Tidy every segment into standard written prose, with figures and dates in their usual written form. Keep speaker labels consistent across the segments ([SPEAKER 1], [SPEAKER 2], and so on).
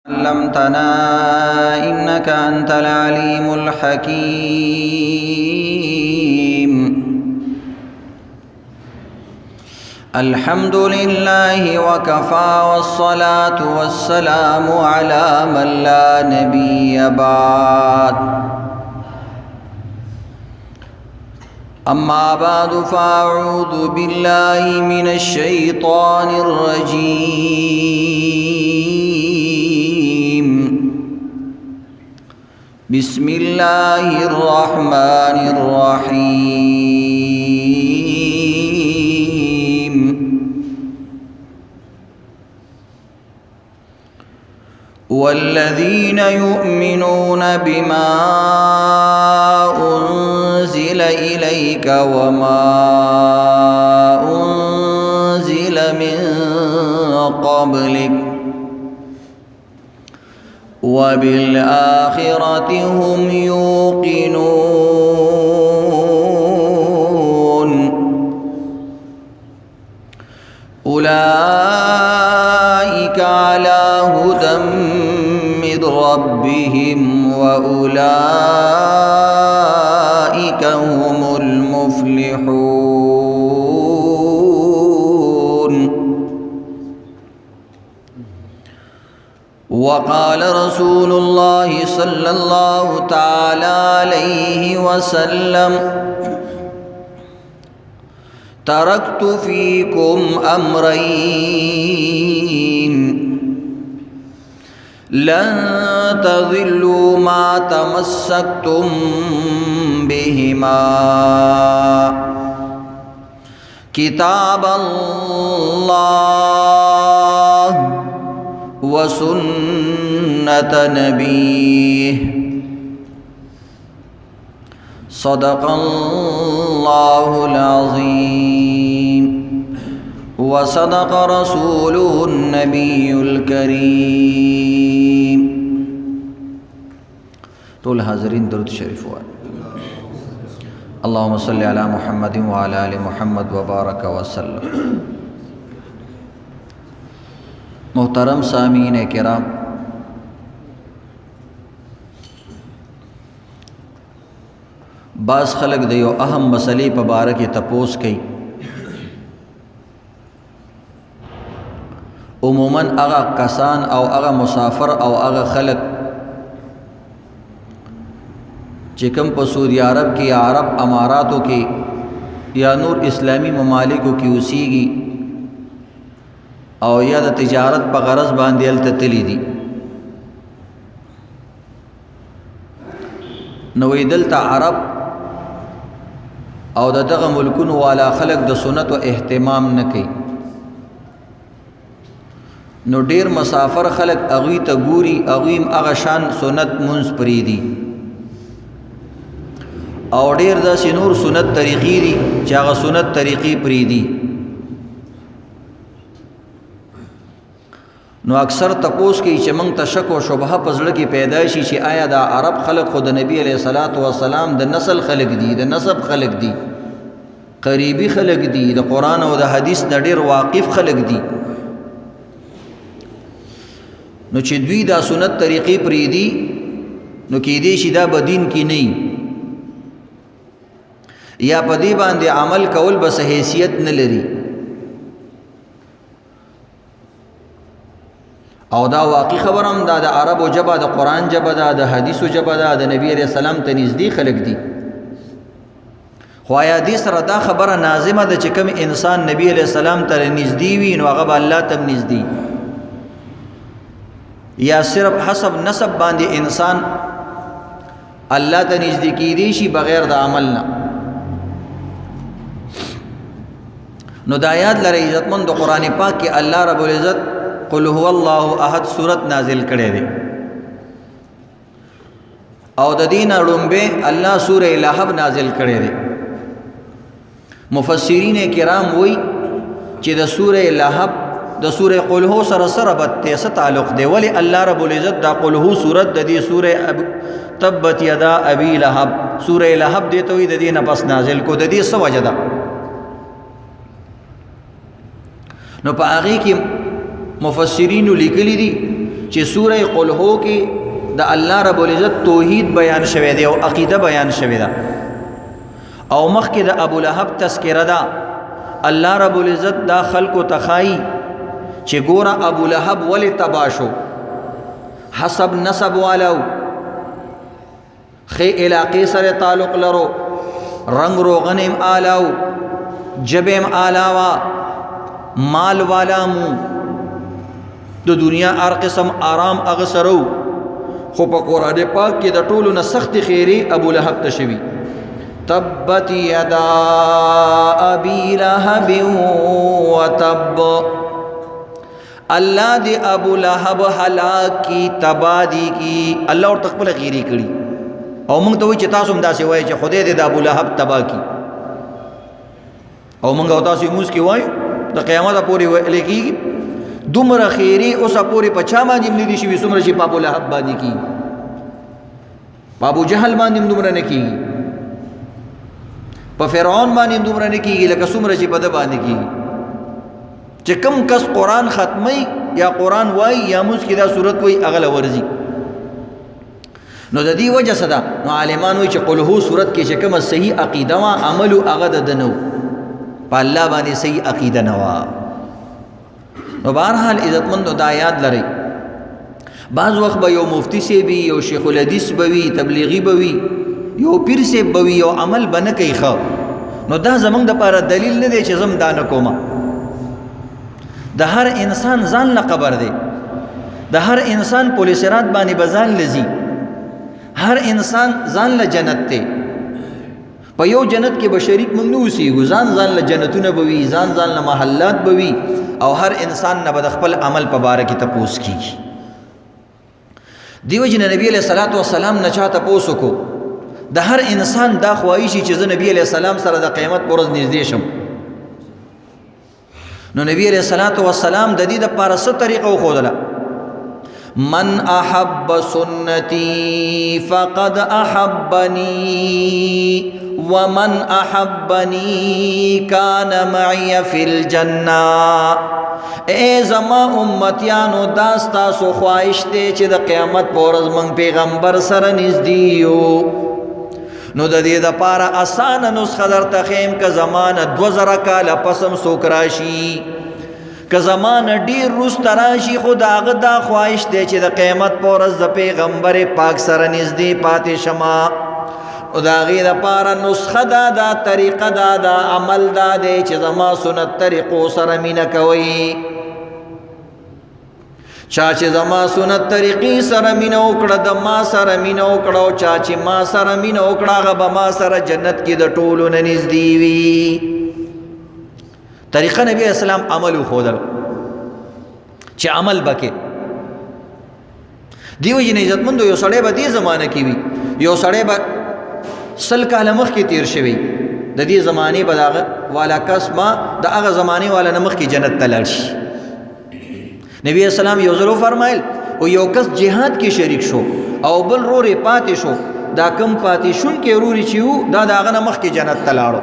[SPEAKER 1] علمتنا إنك أنت العليم الحكيم. الحمد لله وكفى والصلاة والسلام على من لا نبي بعد. أما بعد فأعوذ بالله من الشيطان الرجيم. بسم الله الرحمن الرحيم. والذين يؤمنون بما أنزل إليك وما أنزل من قبلك وبالآخرة هم يوقنون أولئك على هدى من ربهم وأولئك هم المفلحون. وقال رسول الله صلى الله تعالى عليه وسلم: تركت فيكم أمرين لن تضلوا ما تمسكتم بهما: كتاب الله وسنة نبيه. صدق الله العظيم وصدق رسوله النبي الكريم. طول حاضرین درود شریف وایي. اللهم صل على محمد وعلى آل محمد وبارك وسلم. محترم سامعین کرام، بعض خلق د یو اهم مسئلې په باره کې تپوس کوي. عموماً هغه کسان او هغه مسافر او هغه خلق چې کوم په سعودي عرب کې یا عرب اماراتو کې یا نور اسلامی ممالکو کې اوسیږي او یا د تجارت په غرض باندې هلته تللی دي، نو دلته عرب او دغه ملکونو والا خلق د سنت و اهتمام نه کوي. نو ډیر مسافر خلق اغوی ته ګوري، اغویم هغه شان سنت منځ پریدي او ډیر داسې نور سنت طریقې دي چې هغه سنت طریقې پریدي. نو اکثر تپوس کوي چې موږ ته شک او شبهه په زړه کې پیدا شي چې آیا دا عرب خلق خو د نبی علیه الصلاۃ والسلام د نسل خلق دي، د نسب خلق دي، قریبی خلق دي، د قرآن او د حدیث نه ډیر واقف خلق دي. نو چې دوی دا سنت طریقې پریدي نو کېدای شي دا به دین کې نه یا په دې باندې عمل کول بس حیثیت نه لري. او دا واقعي خبرم دا د عربو ژبه د قرآن ژبه ده، د حدیثو ژبه ده، د نبی علیه السلام ته نږدې خلق دي. خو آیا دې سره دا خبره نازمه ده چې کوم انسان نبی علیه السلام ته نږدې وي نو هغه به الله ته نږدې، یا صرف حسب نسب باندې انسان الله ته نږدې کېدی شي بغیر د عمل نه؟ نو دا یاد لرئ عزتمند د قرآن پاک کې الله رب العزت قل هو الله احد صورت نازل کړی دی او د دین اړومبه الله سوره لهب نازل کړی دی. مفسرین کرام وایي چې د سوره لهب د سوره قل هو سره سره به تعلق دی. ولی الله رب العزت دا قل هو صورت د دې سوره تبت یدا ابي لهب سوره لهب دې ته وي د دې نه پس نازل کو. د دې څه وجه ده؟ نو په هغه کې مفسرین لیکلي دي چې سوره قل هو کې د الله رب العزت توحید بیان شوی دی او عقیده بیان شوی ده او مخکې د ابو لهب تذکره ده الله رب العزت دا خلق تخای چې ګوره ابو لهب ولی تباشو حسب نسب والو خی علاقې سره تعلق لرو رنگ روغنم آلاو جبم آلاوا مال والامو د دنیا هر قسم آرام اغسرو خو په قرآن پاک کې د ټولو نه سخت خیری ابو لهب تشوی تبت یدا ابی لهب وتب اللہ دی ابو لہب ہلاک کی تبادی کی اللہ اور تقبل خیری کری او منگ تو وی چه تاسو مدا سی وای چې خدای دې د ابو لهب تبا کی او منگ او تاسو موس کی وای د قیامت پوری ویل کی دومره خیری اوس پوری پچا باندې ملي شي وسمره شي ابو لهب باندې کی ابو جهل باندې دومره نه کی په فرعون باندې دومره نه کیږي لکه سمره شي په د باندې کی چې کم کس قرآن ختمی یا قرآن وای یا موس کی دا صورت وای اغل ورزی نو د دې وجه صدا نو عالمان وای چې قل هو صورت کې چې کوم صحیح عقیده وا عمل هغه دنو په الله باندې صحیح عقیده نوا نو بهرحال عزتمند د آیات لري بعض وخت به یو مفتی سی بي یو شیخ الحدیث بوي تبلیغی بوي یو پیر سی بوي یو عمل بنه کوي خو نو دا زمنګ د لپاره دلیل نه دی چې زم دانه کومه د هر انسان ځان له قبر دی د هر انسان پولیس رات باندې بزان لذي هر انسان ځان له جنت ته په یو جنت کې بشریک موږ نو اوسېږو ځان له جنتونه بوي ځان له محلات بوي او هر انسان نه بد خپل عمل په باره کې تپوس کیږي دیو جن نبی علیہ الصلوۃ والسلام نه چاته پوسو کو د هر انسان دا خواهشي چې نبی علیہ السلام سره د قیامت پر ورځ نږدې شم نو نبی علیہ الصلوۃ والسلام د دې د پاره څه طریقه وښودله من احب سنتي فقد احبني ومن احبني كان معي في الجنه اے زما امتیانو داستا سو خواهش ته چې د قیامت پر ورځ مونږ پیغمبر سره نږدې یو نو د دې د پاره اسانه نسخه درته خیم که زمانه 2000 کال پسم سوک راشي که زمانه ډیر روست راشي خود هغه دا خواهش دی چې د قیامت پر ورځ د پیغمبر پاک سره نږدې پاتې شمه او دا غي د پاره نسخه دا طریقه دا عمل دا دی چې زما سنت طریقو سره مینا کوي چا چې زما سنت طریقې سره مینا وکړه د ما سره مینا وکړه او چا چې ما سره مینا وکړه هغه به ما سره جنت کې د ټولو نه نږدې وي طریقه نبی اسلام عمل خودل چې عمل بکې دیو جن عزتمندو یو سړی به دې زمانه کې وي یو سړی به سل کاله مخکې تیر شوی د دې زمانه بداغه والا کس ما د هغه زمانه والا نمخ کې جنت ته لاړ شي نبی اسلام یو ځلو فرمایل او یو کس جهاد کې شریک شو او بل روري پاتې شو دا کم پاتې شون کې روري چې وو دا دغه نمخ کې جنت ته لاړو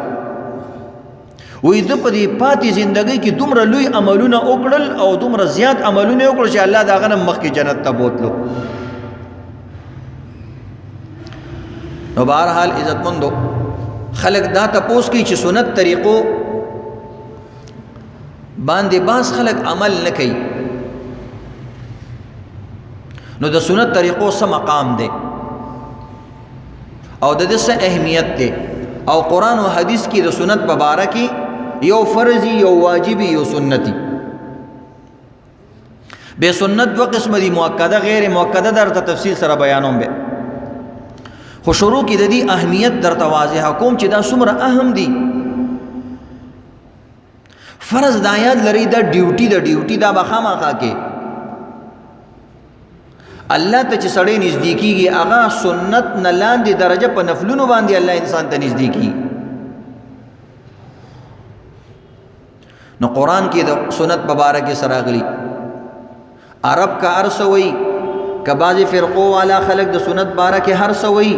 [SPEAKER 1] وې د په دې پاتې ژوندۍ کې دومره لوی عملونه وکړل او دومره زیات عملونه وکړل چې الله دغه نمخ کې جنت ته بوتلو نو بہرحال عزتمندو خلق دا تپوس کی چې سنت طریقو باندې باس خلق عمل نه کوي نو د سنت طریقو څه مقام دی او د دې څه اهمیت دی او قرآن او حدیث کې د سنت په باره کې یو فرضی یو واجبی یو سنتی بے سنت دو قسم دی مؤکده غیر مؤکده در تفصیل سره بیانوم به خو شروع کې د دې اهمیت درته واضح کوم چې دا څومره اهم دي فرض د آیات لري دا ډیوټي دا بخامخا کې الله ته چې سړی نزدیکیږي هغه سنت نه لاندې درجه په نفلونو باندې الله انسان ته نزدیکی نو قرآن کې د سنت مبارک سره غلي عرب کا ارسوي کبازی فرقو والا خلق د سنت بارک هر سوي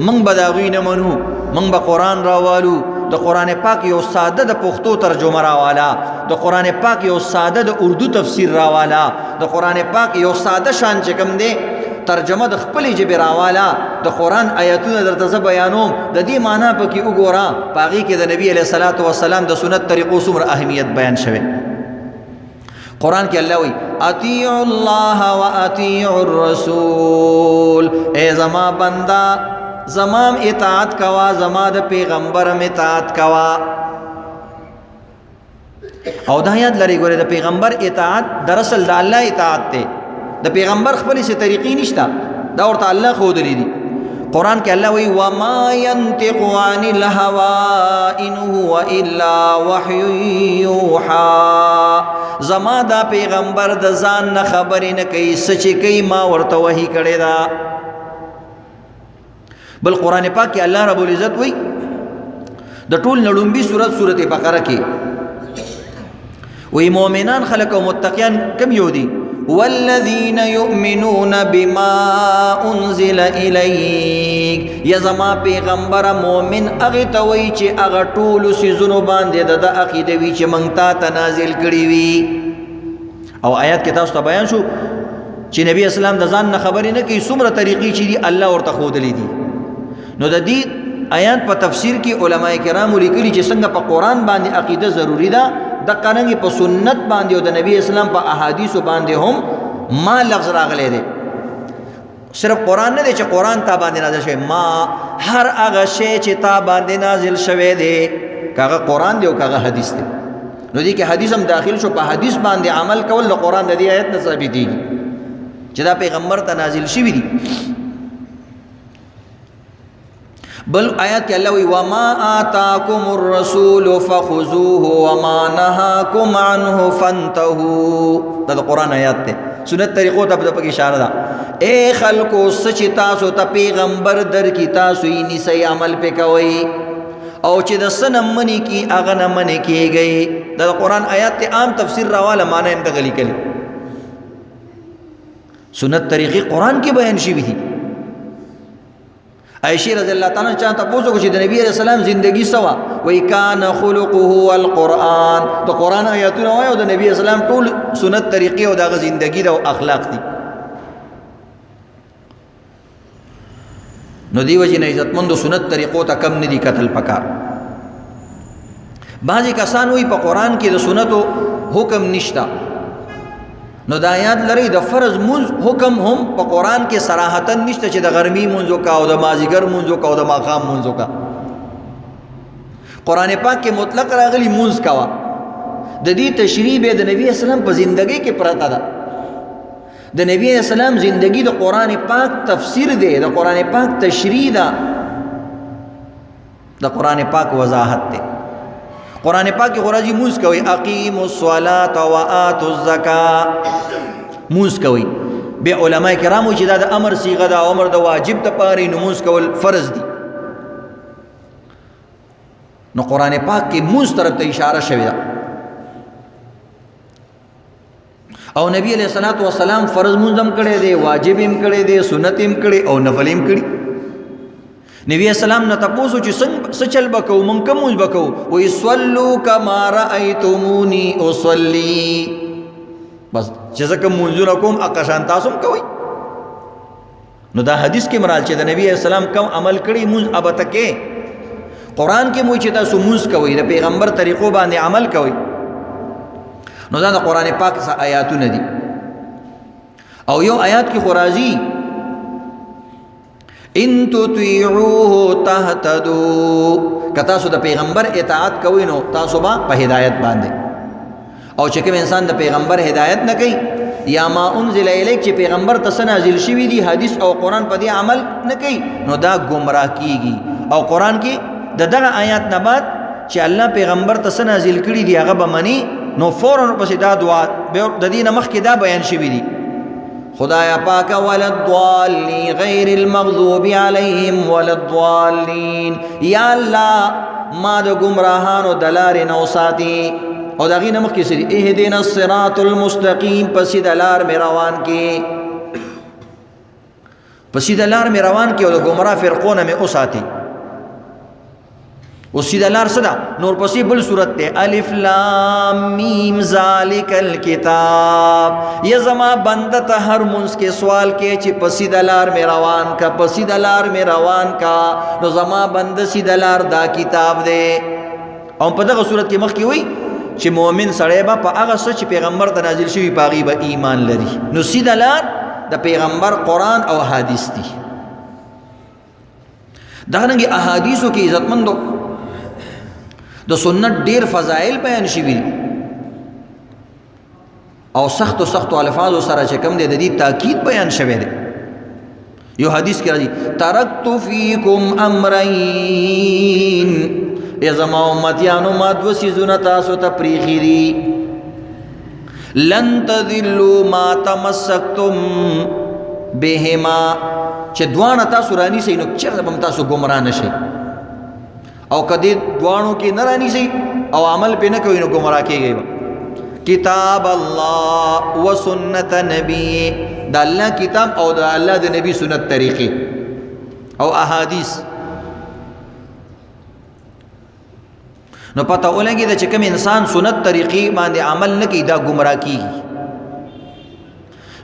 [SPEAKER 1] من بداغوی نه منو من به قرآن راوالو د د قرآن پاک یو ساده د پښتو ترجمه راوالا، د قرآن پاک یو ساده د اردو تفسیر راوالا، د قرآن پاک یو ساده شان چې کوم دی ترجمه د خپل ژبې راوالا، د قرآن آیاتونه درته زه بیانوم، د دې معنا پکې وګوره، په هغې کې د نبي علیه الصلاة والسلام د سنت طریقو څومره اهمیت بیان شوی. قرآن کې الله وی اطیعوا الله و اطیعوا الرسول، اے زما بندا زمام اطاعت کوا، زما د پیغمبرم اطاعت کوا. او دا یاد لري ګوره د پیغمبر اطاعت در اصل د الله اطاعت ته، د پیغمبر خپل څه طریقې نشته، دا ورته الله ښودلي دي. قرآن کې الله وی وما ينطق عن الهوى ان هو الا وحي يوحى، زما دا پیغمبر د ځان نه خبرې نه کوي، سچ کوي ما ورته وحی کړی دا. بل قرآن پاک کې الله رب العزت وی د ټول نړومبي سورت بقره کې وی مؤمنان خلق او متقیان کم یو دي؟ والذین یؤمنون بما انزل الیک، یا زما پیغمبر مومن هغه ته وی چې هغه ټول سيزونو باندې د عقیده وی چې مونږ ته نازل کړی وی. او آیات کې تاسو ته بیان شو چې نبی اسلام د ځان نه خبرې نه کوي، څومره طریقې چې دي الله ورته ښودلې دي. نو د دې آیات په تفسیر کې علماء کرام لیکلي چې څنګه په قرآن باندې عقیده ضروری ده، د قرآن په سنت باندې او د نبی اسلام په احادیث باندې هم ما لفظ راغلی دی. صرف قرآن نه دی چې قرآن تا باندې نازل شوی، ما هر هغه شی چې تا باندې نازل شوی دی، کاغه قرآن دی او کاغه حدیث دی. نو دې کې حدیث هم داخل شو، په حدیث باندې عمل کول د قرآن د دې آیت نه ثابتېږي چې دا پیغمبر ته نازل شوی دی. بل آیات کې الله وی وما آتاکم الرسول فخذوه وما نهاکم عنه فانتهوا، دا قرآن آیات ته سنت طریقو ته په اشاره ده. اے خلکو سچ تاسو ته پیغمبر در کی تاسو یې نسی عمل پې کوئ، او چې د سنم منی کی هغه نه منی کېږئ. دا قرآن آیات ته عام تفسیر راواله معنی هم دغه لیکلي، سنت طریقې قرآن کې بیان شوي دي. عائشہ رضی اللہ تعالیٰ نے چاہتا پوچھو کہ نبی علیہ السلام زندگی سوا وی کان خلقه القرآن، تو قرآن آیاتونه وایي او د نبی علیہ السلام ټول سنت طریقې او دغه زندگی دا او اخلاق دي. نو دی وجه نه عزتمند سنت طریقو ته کم نه دي قتل پکار. بعضی کسان وی په قرآن کې د سنتو حکم نشتا، نو دا یاد لري د فرض منځ حکم هم په قرآن کې صراحتاً نشته چې د غرمي منځو کا او د مازیګر منځو کا او د ماښام منځو کا. قرآن پاک کې مطلق راغلی منځ کوا، د دې تشریح به د نبی اسلام په زندگی کې پرته ده. د نبی اسلام زندگی د قرآن پاک تفسیر دی، د قرآن پاک تشریح ده، د قرآن پاک وضاحت دی. قرآن پاک کی خراجی موز کوئی اقیم الصلاة و آتوا الزکاة، موز کوئی بے علماء کرامو چې دا د امر صیغه ده، امر د واجب د پاره نو موز کول فرض دي. نو قرآن پاک کې موز طرف ته اشاره شوی ده. او نبی علیہ الصلوۃ والسلام فرض موز هم کړی دی، واجب هم کړی دی، سنت هم کړی او نفل هم کړی. نبی اسلام نه تاسو چې څنګه چل بکو مونږ کوم بکو، وی صلوا کما رأیتمونی اصلی، بس چې ځکه مونږونه کوم اقشان تاسو کوي. نو دا حدیث کې مراد چې د نبی اسلام کوم عمل کړي مونږ اب تکې قرآن کې مو چې تاسو مونږ کوي د پیغمبر طریقو باندې عمل کوي. نو دا د قرآن پاک څخه آیاتونه دي. او یو آیات کې خرازی ان تطیعوه تهتدوا، که تاسو د پیغمبر اطاعت کوئ نو تاسو به په هدایت باندې. او چې کوم انسان د پیغمبر هدایت نه کوي یا ما انزل الیک چې پیغمبر ته نازل شوی دی حدیث او قرآن په دې عمل نه کوي نو دا گمراه کیږي. او قرآن کې دغه آیات نه بعد چې الله پیغمبر ته نازل کړي دی هغه به مني، نو فوراً پسې دا دعا د دې نه مخکې دا بیان شوی دی خدایا پاک وللضالین غیر المغضوب علیہم وللضالین، یا اللہ ما د گمراہانو دلار نو ساتی. او داغی نمخ کی سری اہدنا الصراط المستقیم، پسی دلار میں روان کی، پسی دلار میں روان کی او د گمراہ فرقون میں او ساتی. اوس سیده لار څه ده؟ نور پسې بل صورت دی الف لام میم ذالک الکتاب. یا زما بنده ته هر منځ کې سوال کې چې په سیده لار مې روان کا، په سیده لار مې روان کا، نو زما بنده سیده لار دا کتاب دی. او په دغه صورت کې مخکې وایي چې مؤمن سړی به په هغه څه چې پیغمبر ته نازل شوي په هغې به ایمان لري. نو سیده لار د پیغمبر قرآن او حدیث دي. دغرنګې احادیثو کې عزتمندو د سنت ډیر فضائل بیان شوي او سختو سختو الفاظو سره چې کوم دی د دې تاکید بیان شوی دی. یو حدیث کې راځي ترکت فیکم امرین، ای زما امتیانو ما دو څیزونه تاسو ته پریښي دي، لن تضلوا ما تمسکتم بهما، چې دواړه تاسو رانیسئ نو چېرته به هم تاسو ګمراه نه شئ، او کدی دوانو کې نه رانیسئ او عمل پې نه کوئ نو ګمراه کېږئ به. کتاب الله و سنت نبی، د الله کتاب او د الله د نبی سنت طریقې او احادیث. نو پته ولګي دا چې کوم انسان سنت طریقې باندې عمل نه کوي دا ګمراه کېږي.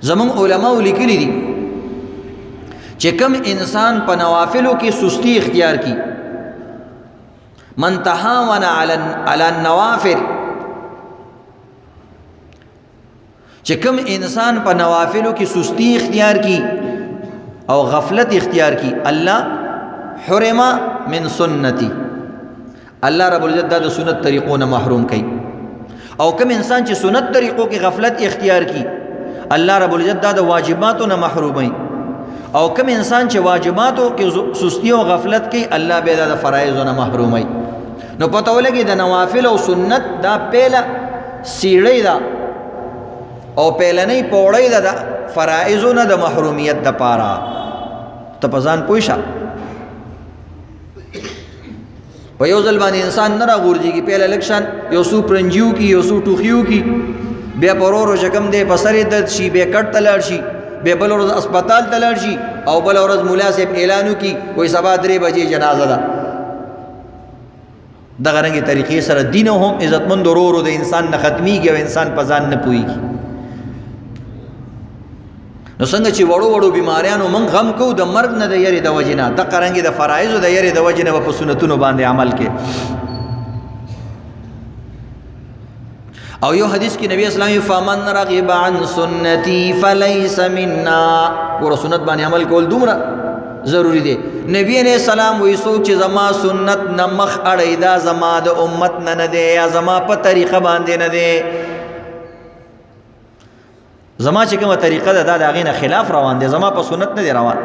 [SPEAKER 1] زمونږ علماء لیکلي دي چې کوم انسان په نوافلو کې سستی اختیار کی، من تهاون علی النوافل، چې کوم انسان په نوافلو کې سستی اختیار کی او غفلت اختیار کی، الله حرم من سنتی، الله رب العزت دا د سنت طریقو نه محروم کړي. او کوم انسان چې سنت طریقو کې غفلت اختیار کی، الله رب العزت دا د واجباتو نه محرومي. او کوم انسان چې واجباتو کې سستی او غفلت کوي، الله به دا د فرایضو نه محرومي. نو پته ولګي د نوافل او سنت دا پیله سیړی ده او پیلنۍ پوړی ده د فرایضو نه د محرومیت دپاره. ته په ځان پوه شه، په یو ځل باندې انسان نه راغورځېږي، پیله لږ شان یو څو پرنجیو کی، یو څو ټوخیو کی، بیا په ورو ورو چې کوم دی په سر یې درد شي، بیا کټ ته لاړ شي، بیا بل ورځ اسپتال ته لاړ شي، او بل ورځ ملا صاحب اعلان وکړي وایي سبا 3 بجې جنازه ده. دغه رنګې طریقې سره دین هم عزتمند ورو ورو د انسان نه ختمیږي او انسان په ځان نه پوهېږي. نو څنګه چې وړو وړو بیماریانو موږ غم کوو د مرګ نه د یارې د وجې نه، دغه رنګې د فرایضو د یارې د وجې نه به په سنتونو باندې عمل کې. او یو حدیث کې نبی اسلام فمن رغب عن سنتی فلیس منا، ګوره سنت باندې عمل کول دومره ضروری دی. نبی علیہ السلام وی څوک چې زما سنت نه مخ اړوي دا زما د امت نه نه دی، یا زما په طریقه باندې نه دی. زما چې کومه طریقه ده دا د هغې نه خلاف روان دی، زما په سنت نه دی روان.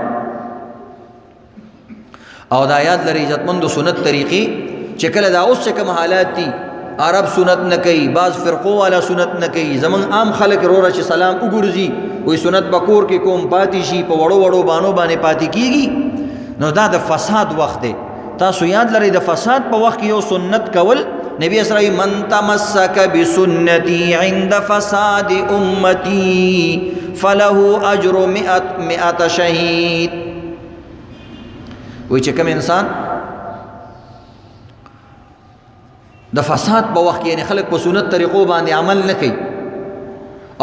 [SPEAKER 1] او دا یاد لري عزتمندو سنت طریقې چې کله دا اوس چې کوم حالات دي، عرب سنت نه کوي، بعض فرقو والا سنت نه کوي، زمونږ عام خلک وروره چې سلام وګرځي وایي سنت به کور کې کوم پاتې شي، په وړو وړو بانو باندې پاتې کېږي. نو دا د فساد وخت دی. تاسو یاد لرئ د فساد په وخت کې یو سنت کول، نبی اسرائی من تمسک بسنتی عند فساد امتی فله اجر 100 شهید. وی چې کوم انسان د فساد په وخت کې یعنی خلک په سنت طریقو باندې عمل نه کوي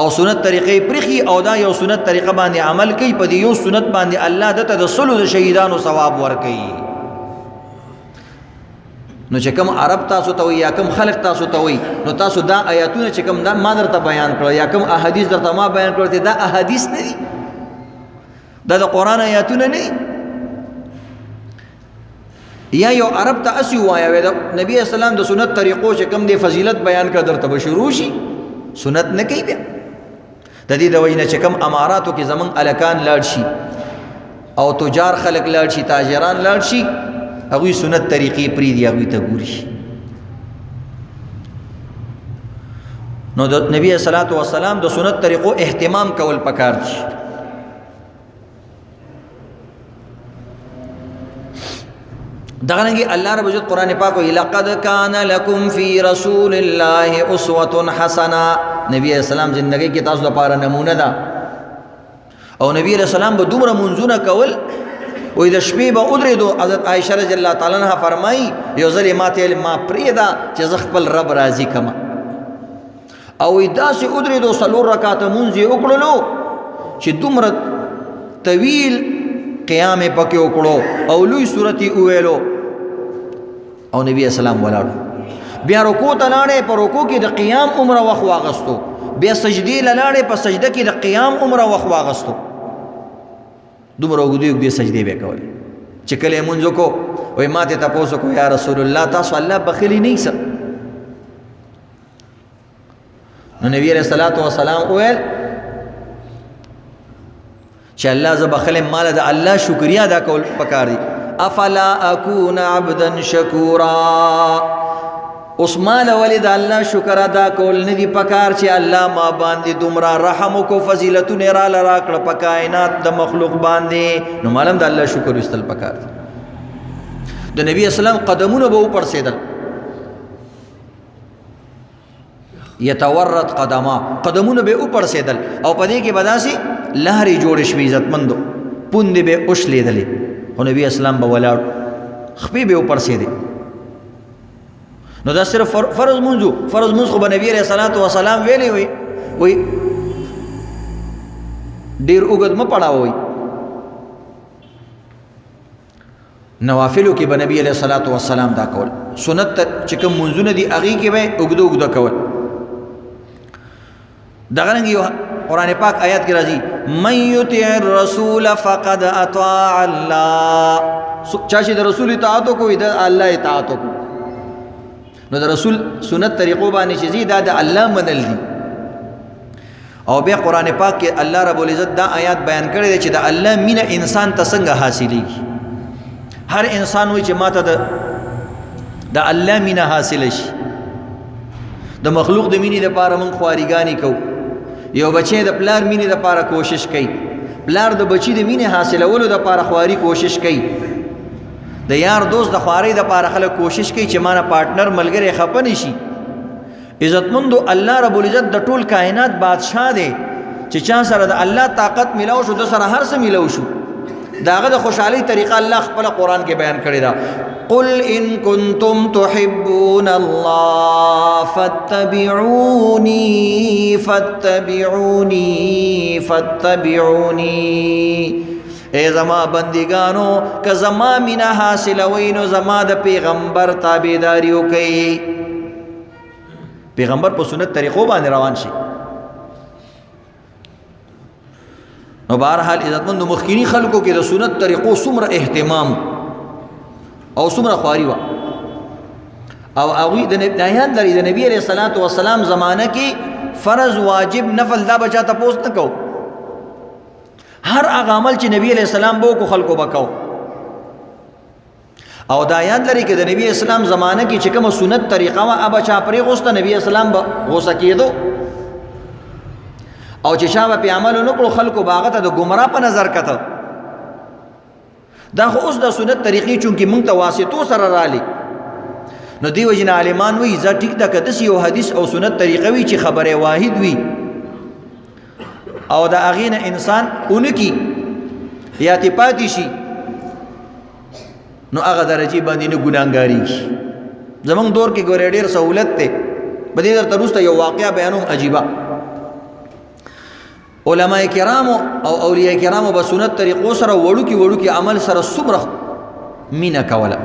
[SPEAKER 1] او سنت طریقې پرخي او دا یو سنت طریقه باندې عمل کوي، په دې یو سنت باندې الله دته د صلو د شهیدانو ثواب ورکوي. نو چې کوم عرب تاسو ته وي یا کوم خلق تاسو ته وي، نو تاسو دا آیاتونه چې کوم دا ما درته بیان کړل یا کوم احادیث درته ما بیان کړل، دا احادیث نه دي، دا د قرآن آیاتونه نه دي. یا یو عرب ته اسی وایا وې د نبی اسلام د سنت طریقو چې کوم دی فضیلت بیان کړ درته به شروع شي، سنت نه کوي. بیا د دې د وجې نه چې کوم اماراتو کې زمونږ الکان لاړ شي او تجار خلک لاړ شي، تاجران لاړ شي، هغوی سنت طریقې پرېږدي، هغوی ته ګوري. نو د نبی صلوات و سلام د سنت طریقو اهتمام کول پکار دي. دغه رنګه الله رب عزت قرآن پاک وی لقد کان لکم فی رسول الله اسوة حسنه. نبی علیہ السلام زندگی کې تاسو لپاره نمونه ده. او نبی علیہ السلام به دومره منځونه کول وې د شپې به ودرېدو. حضرت عائشہ رضی الله تعالی عنها فرمایي یو ځل ما ته ما پرېږده چې زه خپل رب راضي کړم، او داسې ودرېدو 4 رکعاته مونځ یې وکړلو چې دومره طویل قیام یې پکې وکړو او لوی صورت یې وویلو، او نبی اسلام ولاړو. بیا رکوع ته لاړې، په رکوع کې د قیام عمره وخت واغستو. بیا سجدې له لاړې، په سجده کې د قیام عمره وخت واغستو. دومره اوږدې سجدې به کولې چې کله یې مونځ وکړو وایي ما ته تپوس وکړو یا رسول الله تاسو الله بخیلي نه یې څه؟ نو نبی علیہ الصلوۃ والسلام وویل چې الله زه بخل یم، ماله د الله شکریا ادا کول پکار دي. افلا اکون عبدا شکورا، اوس ماله ولې د الله شکر ادا کول نه دي پکار چې الله ما باندې دومره رحم وکړو، فضیلتونه راله راکړه په کائنات د مخلوق باندې، نو مالم د الله شکر ویستل پکار دي. د نبی اسلام قدمونه به وپړسېدل، یتورط قدما، قدمونه به وپړسېدل، او په دې کې به داسې لهرې جوړې شوې عزتمندو، پوندې به وشلېدلې، خو نبی اسلام به ولاړ، خپې به وپړسېدې. نو دا صرف فرض منځو، فرض منځ خو به نبی علیہ الصلوۃ والسلام ویلې وي ډېر اوږد مه پړاوئ، نوافلو کې به نبی علیہ الصلوۃ والسلام دا کول. سنت چې کوم منځونه دي هغې کې به اوږده اوږده کول. دغه رنګ یو قرآن پاک آیات کې راځي من یطع الرسول فقد اطاع الله، چا چې د رسول اطاعت وکړي د الله اطاعت وکړي. نو د رسول سنت طریقو باندې چې زی دا د الله منل دي. او بیا قرآن پاک کې الله رب العزت دا آیات بیان کړی دی چې د الله مینه انسان ته څنګه حاصلېږي. هر انسان وایي چې ماته د الله مینه حاصله شي. د مخلوق د مینې لپاره موږ خواریګانې کوو، یو بچی د پلار مینې لپاره کوشش کوي، پلار د بچی د مینې حاصلولو لپاره خواري کوشش کوي، د یار دوست د خواري لپاره خلک کوشش کوي چې مانه پارټنر ملګری خفه نه شي. عزتمندو الله رب العزت د ټول کائنات بادشاہ دی چې چا سره د الله طاقت ملاو شو د سره هر څه ملاو شو. داغه د خوشحالي طریقه الله خپل قرآن کې بیان کړی دا. قل ان کنتم تحبون الله فاتبعوني فاتبعوني فاتبعوني، اے زما بندگانو که زما مینا حاصلوئ نو زما د پیغمبر تابعداري وکئ، پیغمبر په سنت طریقو باندې روان شي. نو بهرحال عزتمندو مخکینی خلکو کې د سنت طریقو څومره اهتمام او څومره خواري وه، او هغوی د آیات لري د نبي علیه الصلاة والسلام زمانه کې فرض واجب نفل دا بچا تپوس نه کو. هر هغه عمل چې نبی علیہ السلام به کو خلکو بکاو. او دا یاد لري چې د نبی اسلام زمانه کې چې کومه سنت طریقه وا ابا چا پرې غوسته نبی اسلام به غوسه کېدو، او چې چا په عمل نکړو خلکو باغه ته د ګمرا په نظر کته. دا خو اوس د سنت طریقې چونکې موږ ته واسطو سره رالی، نو دی وجنه عالمان وی زه ټیک ده کدس یو حدیث او سنت طریقه وی چې خبره واحد وی او دا اغینه انسان اونکی یا تپاتی شي، نو هغه درجه باندې نه ګناګاری. زمونږ دور کې ګورې ډېر سہولت ته بدې درته وروسته یو واقعه بیانوم عجیبه. علماء کرامو او اولیاء کرامو به سنت طریقو سره وړوکي عمل سره څومره مینه کوله،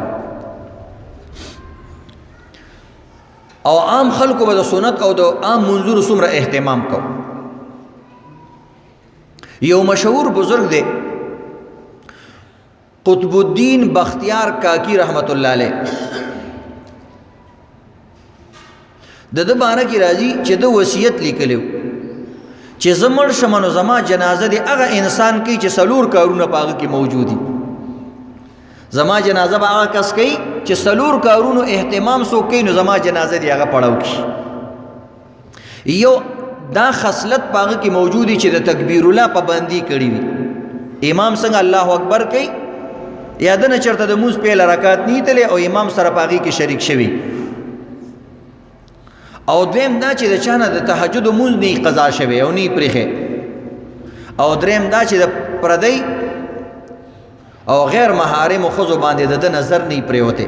[SPEAKER 1] او عام خلکو به د سنت او د عام منظور څومره اهتمام کو. یو مشهور بزرگ دی قطب الدین بختیار کاکی رحمت الله علیه، د د باره کې راځي چې د وصیت لیکلو چې زمړ شمنو زما جنازه دی هغه انسان کی چې سلور کارونه پاغه کې موجودي. زما جنازه به هغه کس کوي چې سلور کارونو اهتمام سو کوي، نو زما جنازه دی هغه پړاو کی. یو دا خصلت پاغه کې موجودی چې د تکبیر الله پابندي کړی وي. امام څنګه الله اکبر کوي یاد نه چرته د موږ په رکعات نیتله او امام سره پاغه کې شریک شوی. او دویم دا چې د چانه د تهجد موږ نه قضا شوی او نه پرخه. او دریم دا چې د پردی او غیر محارم ښځو باندې د ده نظر نه پریوته.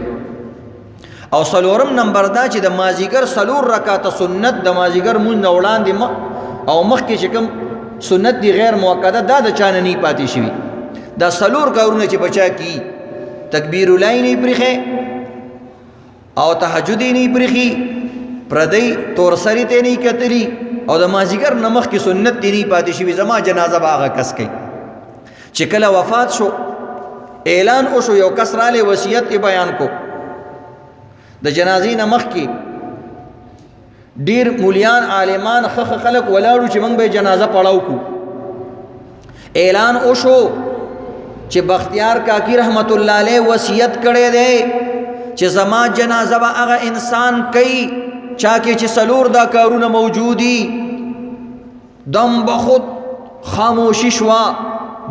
[SPEAKER 1] او څلورم نمبر دا چې د مازیګر 4 رکعاته سنت د مازیګر مونځ نه وړاندې او مخکې چې کوم سنت دی غیر مؤکده دا د چا نه نه پاتې شوي. دا 4 کارونه چې بچا کی تکبیر الاولای نه پرېښی او تهجد نه پرېښي پردی تورسري ته نه کتلی او د مازیګر نه مخکې سنت دی نه پاتې شوي. زما جنازه به هغه کس کوي چې کله وفات شو اعلان وشو یو کس رالی وصیت یې بیان کو د جنازې نه مخکې ډیر مولیان عالمان خخ خلق ولاړو چې موږ به جنازه پړاو کو. اعلان وشو چې بختیار کاکی رحمت الله علیه وصیت کړی دی چې زما جنازه به هغه انسان کوي چا کې چې 4 دا کارونه موجودي. دم بخود خاموشي شوه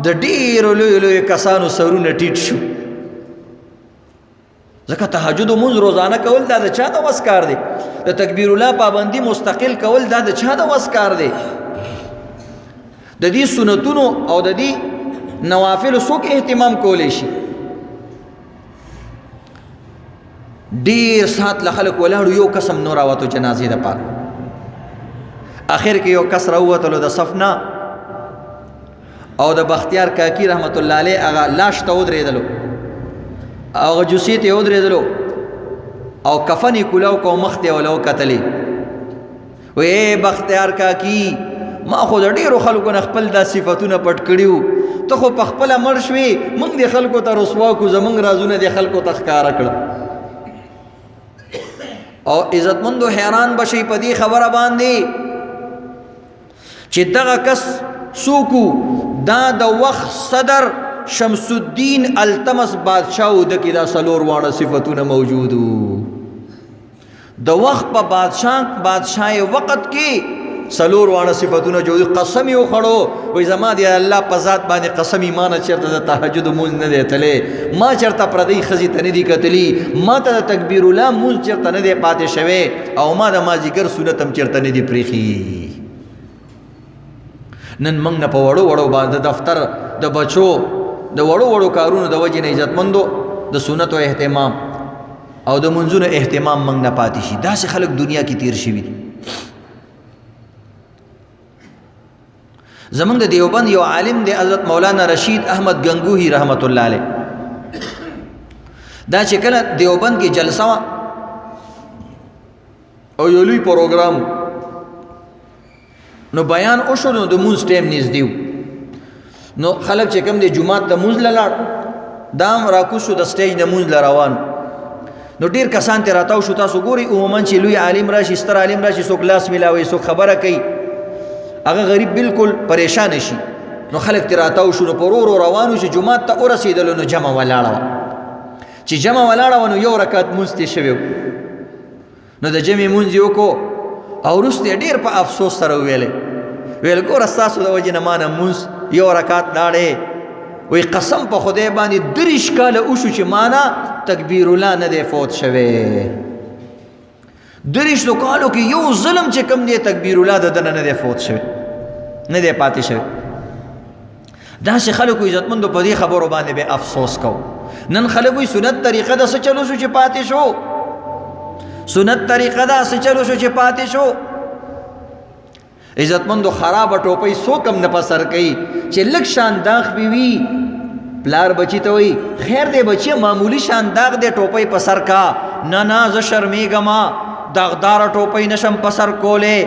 [SPEAKER 1] د ډیرو لوی کسانو سرونه ټیټ شو ځکه تهجد مونځ روزانه کول دا د چا د وس کار دی؟ د تکبیر الله پابندي مستقل کول دا د چا د وس کار دی؟ د دې سنتونو او د دې نوافل څوک اهتمام کولی شي؟ ډیر سات له خلک ولاړو یو قسم نور راوتو جنازې د پاره. اخر کې یو کس راووتلو د صف نه او د بختیار کاکی رحمت الله علیه هغه لاش ته ودرېدلو هغه جوسې ته ودرېدلو او کفن یې کولاو کو مخ ته ولو کتلې وې بختیار کاکی ما خو د ډیرو خلکو نه خپل دا صفتونه پټ کړیو ته خو په خپله مړ شوې موږ د خلکو ته رسوا کو زموږ رازونه د خلکو ته ښکاره کړه. او عزتمندو حیران بشي په دې خبره باندې چې دغه کس سوکو دا د وخت صدر شمس الدین التمس بادشاہ د کې دا 4 واړه صفتونه موجودو. د وخت په بادشاہ وقت کې 4 واړه صفتونه جو قسم یو خړو وای زما دی الله په ذات باندې قسم ایمان چرته د تهجد مونږ نه دی تله ما چرته پردی خزي ته نه دی کتلی ما ته تکبیر الله مونږ چرته نه دی پاتې شوه او ما د مازیګر سنت هم چرته نه دی پریخي. نن موږ نه په وړو وړو باندې دفتر د بچو د وړو وړو کارونو د وجې نه عزتمندو د سنت او اهتمام او د منځونو اهتمام موږ نه پاتې شي. داسې خلک دنیا کې تیر شوي دي. زمونږ د دیوبند یو عالم دی حضرت مولانا رشید احمد گنگوهی رحمت الله علیه دا چې کله دیوبند کې جلسه وه او یو لوی پروګرام نو بیان وشو نو د مونځ ټایم نږدې و نو خلک چې کوم دی جومات ته مونځ له لاړ دا هم راکوز شو د سټیج نه مونځ له روان نو ډېر کسان ترې راتاو شو. تاسو ګورئ عموما چې لوی عالم راشي ستر عالم راشي څوک لاس میلاوي څوک خبره کوي هغه غریب بالکل پریشان شي نو خلک ترې راتاو شو نو په ورو روانو چې جومات ته ورسېدلو نو جمع ولاړه وه چې جمع ولاړه وه نو یو رکعت مونځ ترې شوی نو د جمعې مونځ یې وکړو او وروسته یې ډېر په افسوس سره ویلی ویل ګوره ستاسو د وجې نه ما نه مونځ یو رکعت لاړې وی قسم په خدای باندې 30 کاله وشو چې ما نه تکبیر الله نه دی فوت شوی 30 کالو کې یو ظلم چې کم دی تکبیر الله د دنه نه دی فوت شوی نه دی پاتې شوی. داسې خلکو عزتمندو په دې خبرو باندې به افسوس کو. نن خلک وایي سنت طریقه د څه چلو شو چې پاتې شو سنت طریقه دا څه چلو شو چې پاتې شو. عزتمندو خراب ټوپۍ څوک هم نه په سر کوي چې لږ شان داغ به وي پلار بچی ته وایي خیر دی بچی معمولی شان داغ دی ټوپۍ په سر کا نه نه زه شرمېږم داغداره ټوپۍ نشم په سر کولی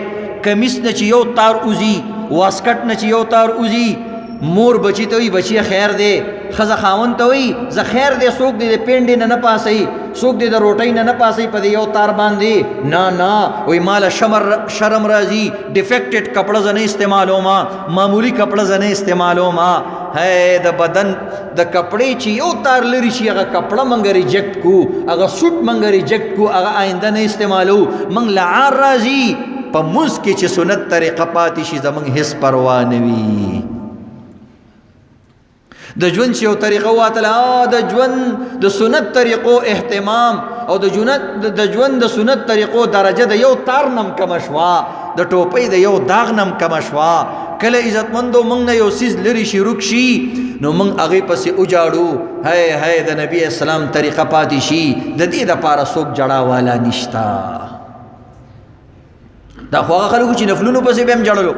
[SPEAKER 1] کمیس نه چې یو تار وځي واسکټ نه چې یو تار وځي مور بچی ته وایي بچی خیر دی ښځه خاوند ته وایي زه خیر دی څوک دی د پینډې نه پاسئ څوک دی د روټۍ نه پاسئ په دې یو تار باندې نه نه وایي ماله شرم راځي ډیفیکټډ کپړه زه نه استعمالوم معمولی کپړه زه نه استعمالوم ہے د بدن د کپړې چې یو تار لري شي هغه کپړه موږ ریجیکټ کو هغه سوټ موږ ریجیکټ کو هغه آینده نه استعمالو موږ له عار راځي په مونځ کې چې سنت طریقه پاتې شي زموږ هېڅ پروا نه وي. د ژوند چې یو طریقه واتله د ژوند د سنت طریقو اهتمام او د ژوند د سنت طریقو درجه د یو تار نم کمه شوه د ټوپۍ د یو داغ نم کمه شوه کله عزتمندو موږ نه یو څیز لرې شي رک شي نو موږ هغې پسې وجاړو هی د نبي اسلام طریقه پاتې شي د دې دپاره څوک جړا والا نشته دا خو هغه خلکو چې نفلونو پسې به هم جړلو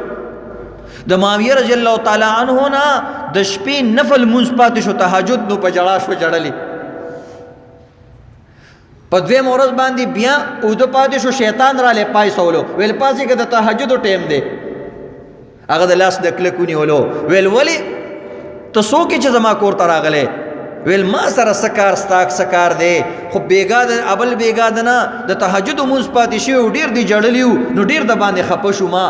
[SPEAKER 1] د معاویه رضی الله تعالی عنه نه د شپې نفل مونځ پاتې شو تهجد نو په جړا شو جړلې په دویم ورځ باندې بیا اوده پاتې شو شیطان را لې پای سولو ویل پاسې که د تهجدو ټیم دی هغه د لاس د کلک ونیولو ویل ولې ته څوک یې چې زما کور ته راغلی ویل ما سره سکار ستاک سکار دی خو بیګا د ابل بیګا د نه د تهجد مونځ پاتې شوی ډېر دی جړلی وو نو ډېر د باندې خفه شو ما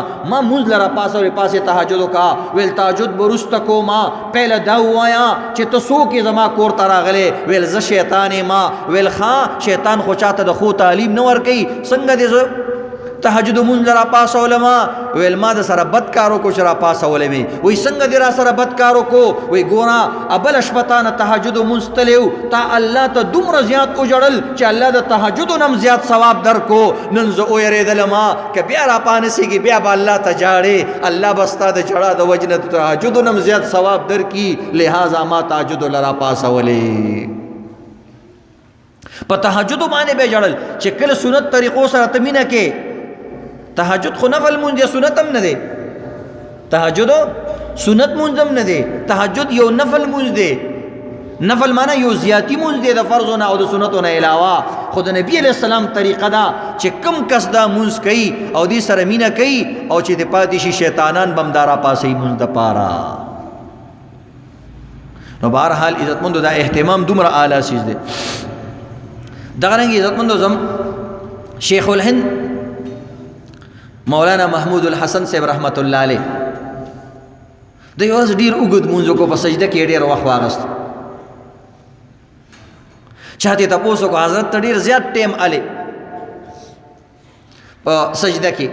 [SPEAKER 1] مونځ له راپاسه پاسې تهجد وکړه ویل تهجد به وروسته کوما پهله دا ووایه چې ته څوک یې زما کور ته راغلی ویل زه شیطان یم ویل ښه شیطان خو چاته د ښو تعلیم نه ورکوي څنګه دې زه تهجد مونځ له راپاسولم ویل ما د سره بد کار وکړو چې راپاسولی مې وایي څنګه دې را سره بد کار وکړو وایي ګوره ابله شپه تا نه تهجد مونځ تلی و تا الله ته دومره زیات وژړل چې الله د تهجدو نه هم زیات ثواب درکو نن زه ویرېدلم که بیا راپانسېږي بیا به الله ته جاړې الله به ستا د جړا د وجې نه د تهجدو نه هم زیات ثواب درکي لہذا ما تهجدو له راپاسولې په تهجدو باندې به جړل چې کله سنت طریقو سره ته مینه کې تهجد خو نفل مونځ دی سنت هم نه دی تهجد سنت مونځ هم نه دی تهجد یو نفل مونځ دی نفل معنی یو زیاتی مونځ دی د فرضو نه او د سنتو نه علاوه خو د نبی علیہ السلام طریقه دا چې کم کس دا مونځ کوي او دې سره مینه کوي او چې د پاتې شي شیطانان بم دا راپاسوي مونځ دپاره نو بهرحال عزتمندو دا اهتمام دومره اعلی چیز دی دغه رنګ عزتمندو زم شیخ الهند مولانا محمود الحسن صاحب رحمت الله علیه د یو ورځ ډېر اوږد مونځ وکړو په سجده کې ډېر وخت واغست چا ته تپوس وکړو حضرت ته ډېر زیات ټیم الی په سجده کې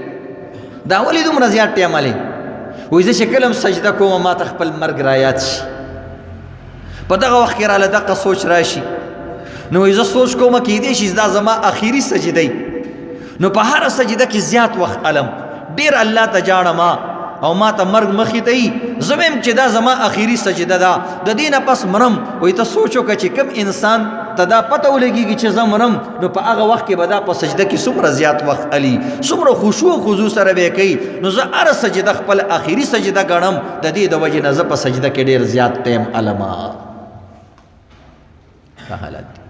[SPEAKER 1] دا ولې دومره زیات ټیم الی وایي زه چې کله هم سجده کوم ما ته خپل مرګ رایاد شي په دغه وخت کې راله دغه سوچ راشي نو وایي زه سوچ کوم کیدای شي دا زما اخري سجده نو په هر سجده کې زیات وخت علم ډیر الله ته جاړم او ما ته مرګ مخې ته وي زه ویم چې دا زما اخري سجده ده د دې نه پس مرم وایي ته سوچ وکړه چې کوم انسان ته دا پته ولګېږي چې زه مرم نو په هغه وخت کې به دا په سجده کې څومره زیات وخت علي څومره خشوع و خضوع سره به یې کوي نو زه هره سجده خپل اخري سجده ګڼم د دې د وجې نه زه په سجده کې ډېر زیات ټیم علم دا حالت دی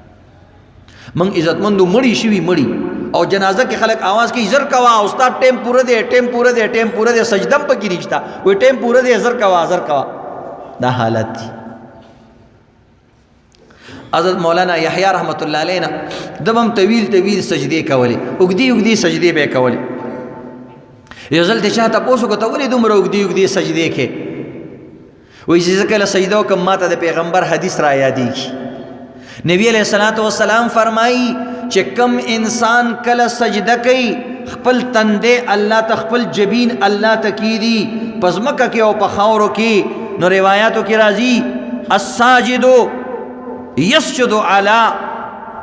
[SPEAKER 1] موږ عزتمندو مړي شوي مړي او جنازه کې خلک आवाज کوي زر کوا استاد ټیم پوره دی ټیم پوره دی ټیم پوره دی سجدم پکې نشته وای ټیم پوره دی زر کوا دا حالت دی حضرت مولانا یحیی رحمت الله علیه دبم طویل سجدي کولې اوږدي سجدي به کولې یو ځل ته چاته پوښتنه کوته ولې دومره اوږدي سجدي کې وایي چې کله سجده وکم ماته د پیغمبر حدیث را یادېږي نبی علیہ الصلوۃ والسلام فرمایي چې کم انسان کله سجده کوي خپل تندې الله ته خپل جبین الله ته کیدي پزمکه کې او په خاورو کې نو روایتو کې راځي الساجد یسجد علی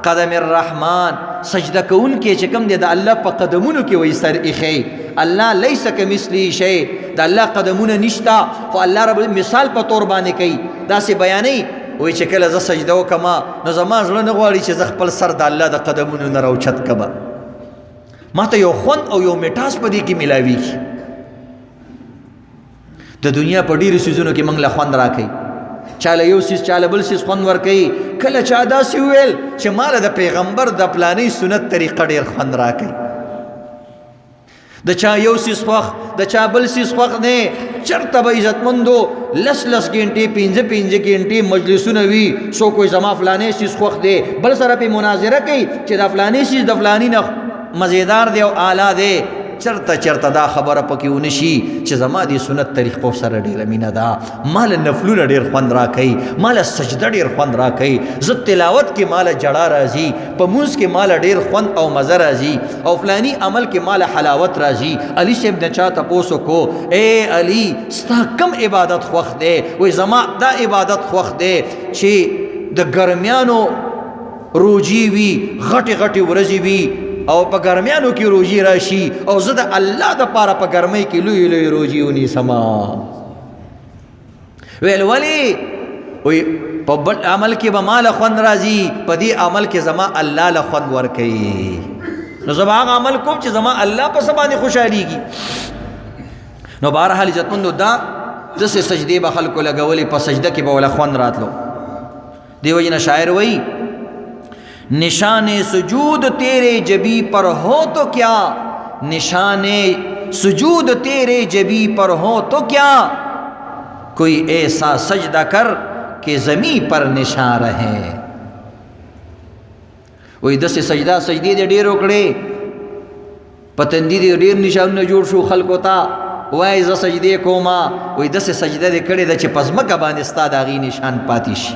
[SPEAKER 1] قدم الرحمن سجده کون کې چې کم دی د الله په قدمونو کې وای سر اخی الله لیس کمثلی شیء د الله قدمونه نشتا خو الله رب مثال په تور باندې کوي دا سي بیانې وای چې کله ز سجده وکما نو زما زړه نه غواړي چې ز خپل سر د الله د قدمونو نه راوچت کبا ماته یو خوند او یو میټاس په دې کې ملاويږي د دنیا په ډیرو سيزونو کې موږ له خوند راکې چاله یو سیس چاله بل سیس خوند ورکې کله چا داسې ویل چې مال د پیغمبر د پلانې سنت طریقه ډیر خوند راکې د چا یو سیس خوخ د چا بل سیس خوخ نه چرته به عزتمندو لس غنټې 15 غنټې مجلسونه وي سو کوئی زما فلانې سیس خوخ دی بل سره په مناظره کوي چې د فلانې سیس د فلانی نه مزیدار دی او اعلی دی چرته دا خبره پکې ونشي چې زما دی سنت طریقو سره ډیره مینه ده مال نفلونه ډیر خوند راکوي مال سجده ډیر خوند راکوي زه تلاوت کې مال جړه راځي په مونځ کې مال ډیر خوند او مزه راځي او فلانی عمل کې مال حلاوت راځي علي صاحب نه چا تپوسو کو اے علي ستا کم عبادت خوښ دی وای زما دا عبادت خوښ دی چې د ګرمیانو روجي وي غټي ورځي وي او په ګرمیانو کې روزي راشي او زه د الله دپاره په ګرمۍ کې لوی لوی روزي ونیسما. ویل ولې؟ وی په بل عمل کې به ما له خوند راځي، په دې عمل کې زما الله له خوند ورکوي، نو زه به هغه عمل کوم چې زما الله په څه باندې خوشحالېږي. نو بهرحال عزتمندو دا داسې سجدې به خلکو لګولې، په سجده کې به وله خوند راتلو. دې وجې نه شاعر وایي نشان سجود تیرے جبی پر ہو تو کیا، نشان سجود تیرے جبی پر ہو تو کیا، کوئی ایسا سجدہ کر کہ زمین پر نشان رہے. وہی دس سجدہ سجدی دے ډیر وکړې، پتندی دے ډیر نشانونه جوړ شو خلکو ته، وای ز سجدې کوما، وای دس سجده دې کړې ده چې پزمکه باندې ستا د هغې نشان پاتې شي،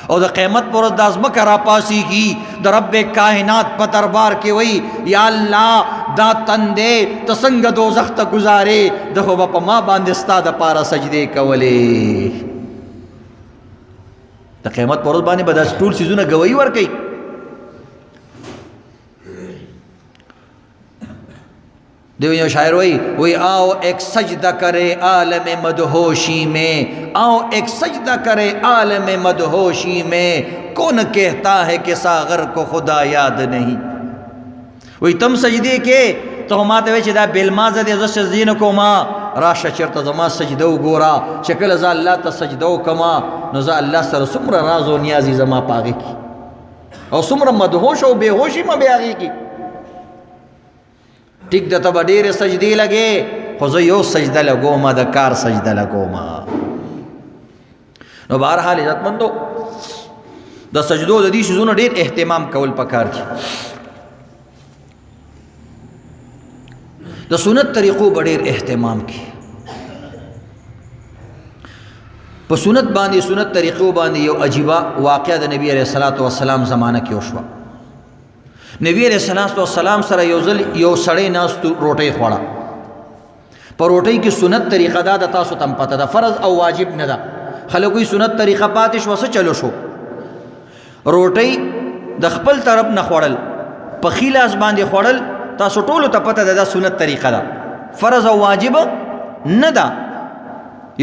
[SPEAKER 1] او د قیامت پر ورځ د ازمکه را پاسېږي د رب کائنات په دربار کې وایي یا الله دا تندې ته څنګه دوزخ ته ګزارې، ده خو به په ما باندې ستا دپاره سجدې کولې. د قیامت پر ورځ باندې به داسې ټول څیزونه ګویي ورکوي. دیو یو شاعر وہی آؤ ایک سجدہ کرے عالم مدہوشی میں، آؤ ایک سجدہ کرے عالم مدہوشی میں، کون کہتا ہے کہ ساغر کو خدا یاد نہیں. وہی تم سجدے کے تو ماته وی چې دا بالمازه دې زه سجدې نه کوما، راشه چېرته زما سجده وګوره چې کله زه الله ته سجده وکما نو زه الله سره څومره راز او نیازي زما په هغې کې، او څومره مدهوش او بېهوشي ما بې هغې کې. ټیک ده ته به ډېرې سجدې لګې، خو زه یو سجده لګومه، د کار سجده لګومه. نو بهرحال عزتمندو د سجدو د دې څیزونو ډېر اهتمام کول پکار دي. د سنت طریقو به ډېر اهتمام کی. په سنت باندې سنت طریقو باندې یو عجیبه واقعه د نبی علیه الصلاۃ والسلام زمانه کې وشوه. نبی علیہ الصلوۃ والسلام سره یو ځل یو سړی ناستو روټۍ خوړه. په روټۍ کې سنت طریقه دا د تاسو تم پته ده، فرض او واجب نه ده. خلکو سنت طریقه پاتې شو، څه چلو شو، روټۍ د خپل طرف نه خوړل، په ښي لاس باندې خوړل، تاسو ټولو ته پته ده دا سنت طریقه ده، فرض او واجب نه ده.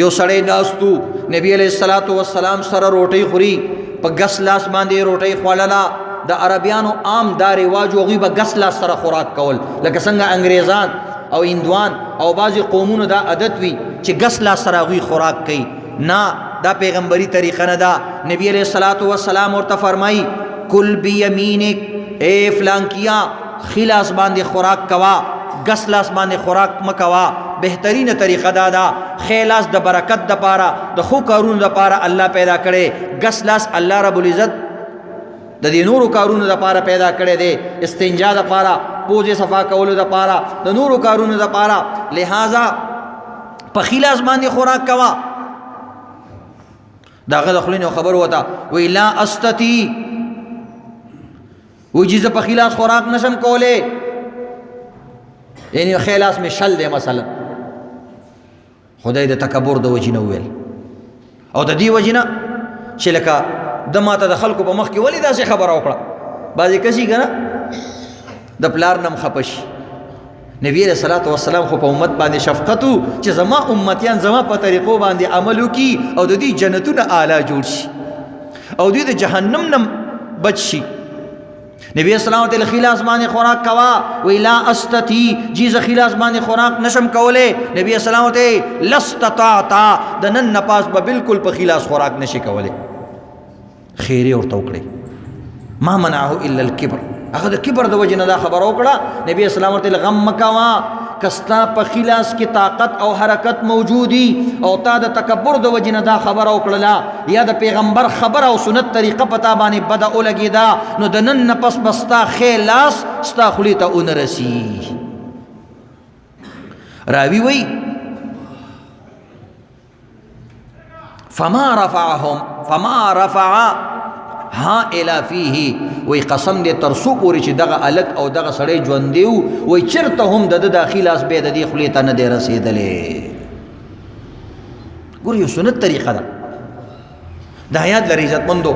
[SPEAKER 1] یو سړی ناستو نبی علیہ الصلوۃ والسلام سره روټۍ خوري، په ګس لاس باندې روټۍ خوړله. د عربیانو عام دا رواج هغوی به ګس لاس سره خوراک کول، لکه څنګه انګریزان او هندوان او بعضې قومونو دا عادت وي چې ګس لاس سره هغوی خوراک کوي. نه، دا پیغمبري طریقه نه ده. نبی علیہ الصلوۃ والسلام ورته فرمایي کل بیمینک، اے فلانکیا ښي لاس باندې خوراک کوا، ګس لاس باندې خوراک مه کوه. بهترینه طریقه دا ده، ښی لاس د برکت دپاره د ښو کارونو دپاره الله پیدا کړی، ګس لاس الله رب العزت د دې نورو کارونو دپاره پیدا کړی دی، استنجا دپاره، پوزې صفا کولو دپاره، د نورو کارونو دپاره. لہذا په ښي لاس باندې خوراک کوه. د هغه د خولې نه خبر وته وی لا استطیع، وی چې زه په ښي لاس خوراک نشم کولی، یعنی ښی لاس مې شل دی مثلا. خدای د تکبر د وجې نه وویل، او د دې وجې نه چې لکه د ماته د خلکو په مخ کې ولې داسې خبره وکړه. بعضې کسي که نه د پلار نه م خفه شي. نبی علیہ الصلوۃ والسلام خو په امت باندې شفقت و چې زما امتیان زما په طریقو باندې عمل وکړي او د دې جنتونه اعلی جوړ شي او دوی د جهنم نه بچ شي. نبی اسلام ته ښي لاس باندې خوراک کوا، وی لا استطیع، جی زه ښي لاس باندې خوراک نشم کولی. نبی اسلام ته لستطاعتا، د نن نه پاس به بالکل په ښي لاس خوراک نشي کولی. خیری ورته وکړئ. ما منعه الا الكبر، هغه د کبر د وجې نه دا خبره وکړه. نبی اسلام ورته غم مه کوه، که ستا په ښي لاس کې طاقت او حرکت موجودي او تا د تکبر د وجې نه دا خبره وکړله، یا د پیغمبر خبره او سنت طریقه په تا باندې بده ولګېده، نو د نن نه پس به ستا ښی لاس ستا خولې ته ونه رسي. راوي وایي فما رفعها الى فيه، وی قسم دې تر څو پورې چې دغه الک او دغه سړی ژوندی و، وی چېرته هم د ده داخلي لاس بیا د دې خولې ته نه دی رسېدلی. ګور یو سنت طریقه ده، دا یاد لرئ عزتمندو.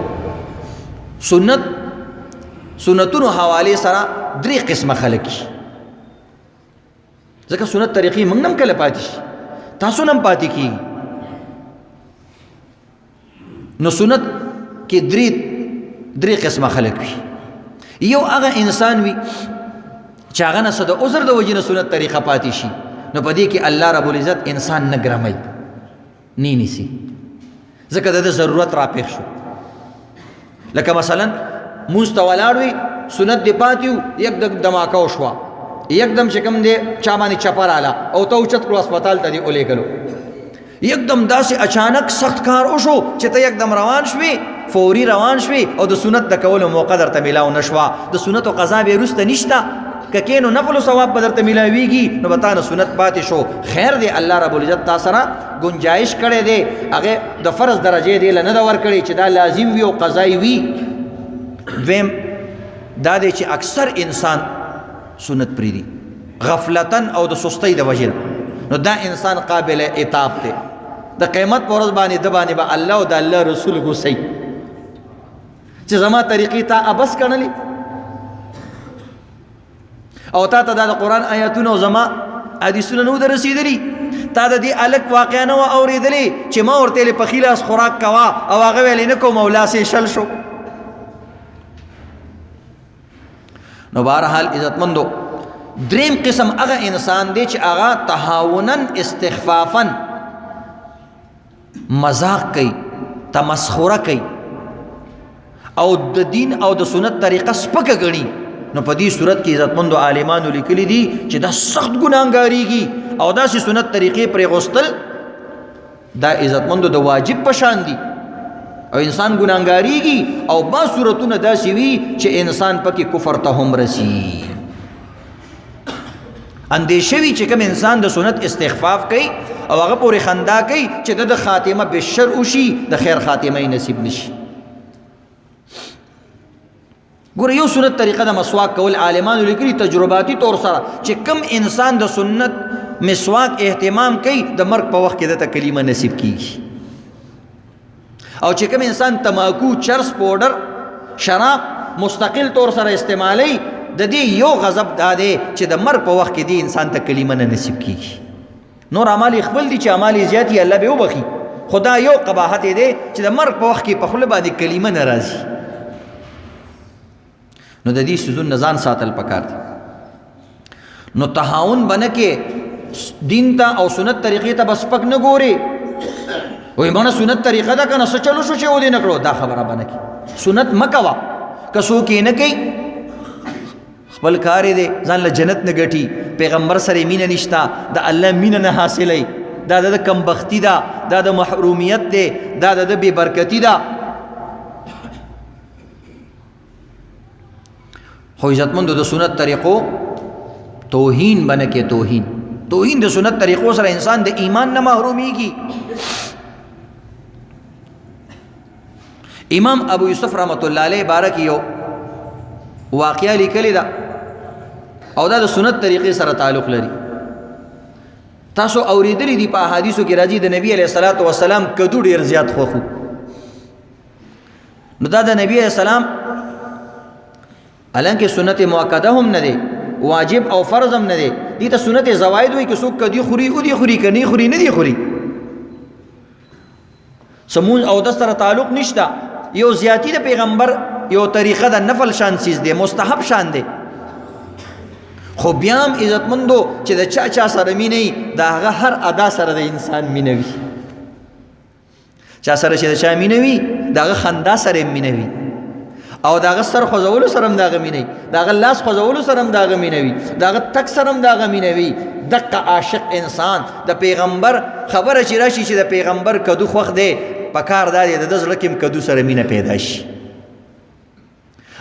[SPEAKER 1] سنتونو حوالې سره درې قسمه خلک شي ځکه سنت طریقې موږ نم کله پاتې شي تاسو نم پاتې کیږي نو سنت کې درې قسمه خلک وي یو هغه انسان وي چې هغه نه څه د عذر د وجې نه سنت طریقه پاتې شي نو په دې کې الله رب العزت انسان نه ګرموي نه نیسي ځکه د ضرورت راپېښ شو لکه مثلا مونځ ته ولاړ وي سنت دې پاتې وو یکدم دماکه وشوه یکدم چې کوم دی چا باندې چپه راله او ته اوچت کړو هسپتال ته دې ولېږلو یکدم داسې اچانک سخت کار وشو چې ته یکدم روان شوې فوري روان شوې او د سنت د کولو موقع درته میلاو نه شوه د سنتو قضا بیا وروسته نشته که کینو نفل و ثواب به درته میلاویږي نو به تا نه سنت پاتې شو خیر دی الله رب العزت تا سره گنجایش کړی دی هغې د فرض درجې دی له نه ده ورکړې چې دا لازم وي او قضایي وي دویم دا دی چې اکثر انسان سنت پریدي غفلتاً او د سستۍ د وجې نو دا انسان قابل عتاب دی د قیامت په ورځ باندې د باندې به الله او د الله رسول غوسئ چې زما طریقې تا ابس کړلې او تا ته دا د قرآن آیاتونه او زما حدیثونه نو در رسېدلي تا د دې الک واقعه نه وه اورېدلې چې ما ورته ویلې په ښي لاس خوراک کوه او هغه ویلې نه کوم او لاس یې شل شو نو بهرحال عزتمندو دریم قسم هغه انسان دی چې هغه تهاونا استخفافا مذاق کوي تمسخره کوي او د دین او د سنت طریقه سپکه ګڼي نو په دې صورت کې عزتمندو عالمانو لیکلي دي چې دا سخت ګناهګاریږي او داسې سنت طریقې پرې غوستل دا عزتمندو د واجب په شان دي او انسان ګناهګاریږي او با صورتونه داسې وي چې انسان پکې کفر ته هم رسي اندیشه وي چې کوم انسان د سنت استخفاف کوي او هغه پورې خندا کوي چې د خاتمه بشر وشي د خیر خاتمه نصیب نشي ګوره یو سنت طریقه د مسواک کول عالمانو لیکلي تجرباتي طور سره چې کم انسان د سنت مسواک اهتمام کوي د مرګ په وخت کې د کلمه نصیب کیږي او چې کم انسان تماکو چرس پاوډر شراب مستقل طور سره استعمالي د دې یو غضب دا دی چې د مرګ په وخت کې دی انسان ته کلمه نه نصیب کیږي نور اعمال خپل دي چې اعمال زیات یې الله به وبخي خدا یو قباحت دی چې د مرګ په وخت کې په خوله باندې کلمه نه راځي نو د دې سيزونو ځان ساتل پکار دي نو تهاون بنه کې دین ته او سنت طریقې ته بس پک نه ګوري وای مونږ سنت طریقه دا کنه څه چلو شو چې ودی نه کړو دا خبره بنه کې سنت مکوا کسو کې نه کوي خپل کار دی ځان له جنت نه ګټي پیغمبر سره مینه نشتا د الله مینه نه حاصلې دا د کم بختی دا د محرومیت دی دا د بے برکتی دا خو عزتمندو د سنت طریقو توهین بنه کې توهین د سنت طریقو سره انسان د ایمان نه محرومیږي امام ابو یوسف رحمت الله علیه بارک یو واقعا لیکلی دا او دا د سنت طریقې سره تعلق لري تاسو اوریدلی دی په احادیثو کې راځي د نبی علیه الصلاۃ والسلام کدو ډیر زیات خوخو نو دا د نبی علیه السلام الانکه سنت مؤکده هم نه دی واجب او فرض هم نه دی دي ته سنت زوائد وي که څوک کدی خوري او دی خوري کني خوري نه دی خوري سمون او د سره تعلق نشته یو زیاتی د پیغمبر یو طریقه د نفل شان چیز دی مستحب شان دی خو بیا هم عزتمندو چې د چا سره مینه دا هغه هر ادا سره د انسان مینه وي چا سره چې د چا مینه وي دا هغه خندا سره مینه وي او دا هغه سر خوځولو سره هم دا هغه مینه وي دا هغه لاس خوځولو سره هم دا هغه مینه وي دا هغه تک سره هم دا هغه مینه وي دقه عاشق انسان د پیغمبر خبره چې راشي چې د پیغمبر کدو خوښ دی پکار دا دی د زړه کې کدو سره مینه پیدا شي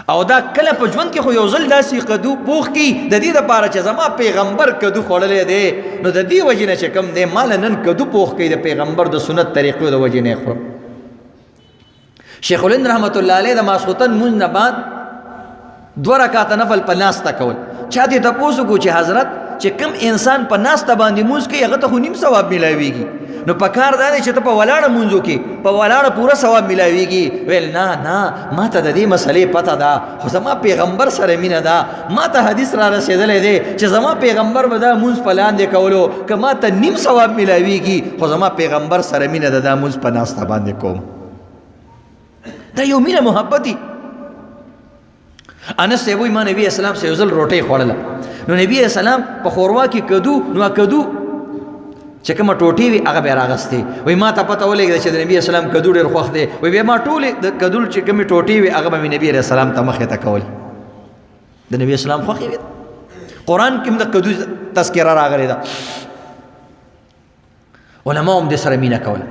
[SPEAKER 1] او دا کله په ژوند کې خو یو ځل داسې کدو پوخ کی د دې لپاره چې زما پیغمبر کدو خوړلې دی نو د دې وجې نه چې کوم دی مال نن کدو پوخ کی د پیغمبر د سنت طریقو د وجې نه خورم شیخ الهند رحمت الله علیه د ماسخوتن مونځ نه بعد 2 رکعات نفل په ناسته کول چا دې تاسو کو چې حضرت چې کم انسان په ناسته باندې مونځ کوي هغه ته خو نیم ثواب میلاویږي نو په کار دا دی چې ته په ولاړه مونځ وکړې په ولاړه پوره ثواب میلاویږي ویل نه ما ته د دې مسلې پته ده خو زما پیغمبر سره مینه ده ما ته حدیث را رسېدلی دی چې زما پیغمبر به دا مونځ په لاندې کولو که ما ته نیم ثواب میلاویږي خو زما پیغمبر سره مینه ده دا مونځ په ناسته باندې کوم دا یو مینه محبت دی انس صاحب وایي ما نبي اسلام سره یو ځل روټۍ خوړله نو نبي اسلام په خوروا کې کدو نو کدو چې کومه ټوټې وي هغه به یې راغستې وایي ما ته پته ولګېده چې د نبي اسلام کدو ډېر خوښ دی وایي بیا ما ټولې د کدو چې کومې ټوټې وي هغه به مې نبي علیه السلام ته مخې ته کولې د نبي اسلام خوښې وي قرآن کې هم د کدو تذکره راغلې ده علماء هم دې سره مینه کوله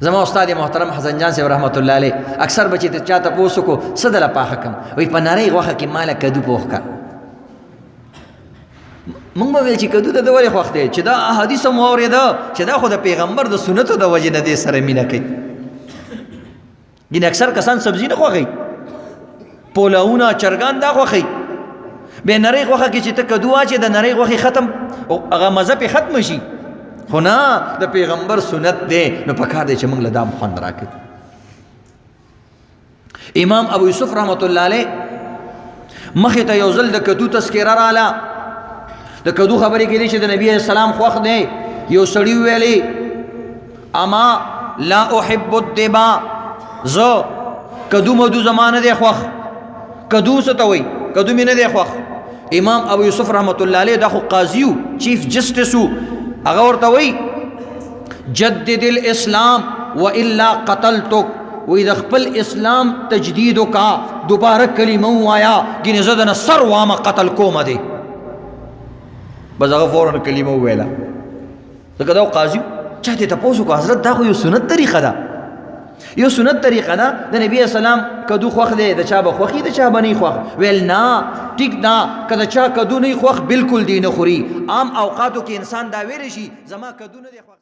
[SPEAKER 1] زما استاد محترم حسن جان صاحب رحمت الله علیه اکثر بچی ته چاته پوسو کو صدله پاخه کم وی په نری غوخه کې مال کدو پوخ کا مونږ به چې کدو ته د ولې خوښ دی چې دا احادیث مو اورېده چې دا خو د پیغمبر د سنتو د وجې نه دې سره مینه کوي ځینې اکثر کسان سبزي نه خوښوي پولاونه چرګان دا خوښوي بیا نری غوښه کې چې ته کدو واچې د نری غوښې ختم هغه مزه پې ختم شي خو نه د پیغمبر سنت دی نو پکار دی چې موږ له دا خوند راکړي امام ابو یوسف رحمت الله علیه مخې ته یو ځل د کدو تذکره راله د کدو خبرې کېدې چې د نبي علیه السلام خوښ دی یو سړي ویلې اما لا احب الدبا زه کدو مدو زمانه دی خوښ کدو څه ته وایي کدو مې نه دی خوښ امام ابو یوسف رحمت الله علیه دا خو قاضي و چیف جسټس و هغه ورته وایي جدد الاسلام والا قتلتک وی د خپل اسلام تجدید وکا دوباره کلمه وایا ګینه زه دنه سر وامه قتل کومه دی بس هغه فوراً کلمه وویله ځکه دا قاضي چاته تپوس وکړه حضرت دا خو یو سنت طریقه ده یو سنت طریقه ده د نبی اسلام کدو خوښ دی د چا به خوښي د چا به نه خوښ ویل نه ټیک ده که د چا کدو نه خوښ بالکل دی نه خوري عام اوقاتو کې انسان دا ویلی شي زما کدو نه دی خوښ